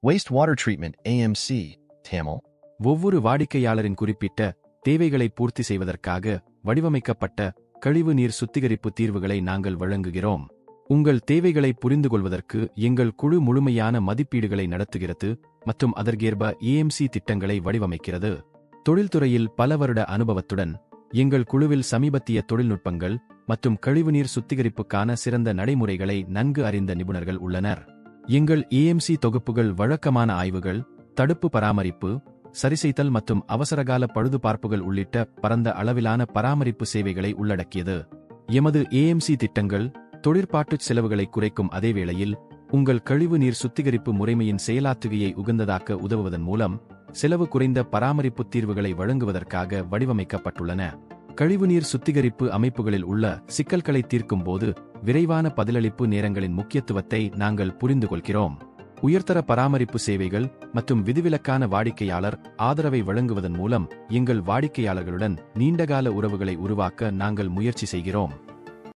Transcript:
Wastewater Treatment AMC, Tamil. ஒவ்வொரு வாடிக்கையாளரின் குறிப்பிட்ட தேவைகளை பூர்த்தி செய்வதற்காக வடிவமைக்கப்பட்ட கழிவுநீர் சுத்திகரிப்பு தீர்வுகளை நாங்கள் வழங்குகிறோம். உங்கள் தேவைகளை புரிந்துகொள்வதற்கு எங்கள் குழு முழுமையான மதிப்பீடுகளை நடத்துகிறது மற்றும் அதற்கேற்ப AMC திட்டங்களை வடிவமைக்கிறது. தொழில்துறையில் பல வருட அனுபவத்துடன் எங்கள் குழுவில் சமீபத்திய தொழில்நுட்பங்கள் மற்றும் கழிவுநீர் சுத்திகரிப்புக்கான சிறந்த நடைமுறைகளை நன்கு அறிந்த நிபுணர்கள் உள்ளனர். எங்கள் AMC தொகுப்புகள் வழக்கமான ஆய்வுகள், தடுப்பு பராமரிப்பு, சரிசெய்தல் மற்றும் அவசரகால பழுதுபார்ப்புகள் உள்ளிட்ட பரந்த அளவிலான பராமரிப்பு சேவைகளை உள்ளடக்கியது. எமது AMC திட்டங்கள் தொழிற்பாட்டுச் செலவுகளை குறைக்கும் அதேவேளையில் உங்கள் கழிவு நீர் சுத்திகரிப்பு முறைமையின் செயலாற்றுகையை உகந்ததாக்க உதவுவதன் மூலம் செலவு குறைந்த பராமரிப்பு தீர்வுகளை வழங்குவதற்காக வடிவமைக்கப்பட்டுள்ளன. கழிவுநீர் சுத்திகரிப்பு அமைப்புகளில் உள்ள சிக்கல்களை தீர்க்கும் போது விரைவான பதிலளிப்பு நேரங்களின் முக்கியத்துவத்தை நாங்கள் புரிந்துகொள்கிறோம். உயர்தர பராமரிப்பு சேவைகள் மற்றும் விதிவிலக்கான வாடிக்கையாளர் ஆதரவை வழங்குவதன் மூலம் எங்கள் வாடிக்கையாளர்களுடன் நீண்டகால உறவுகளை உருவாக்க நாங்கள் முயற்சி செய்கிறோம்.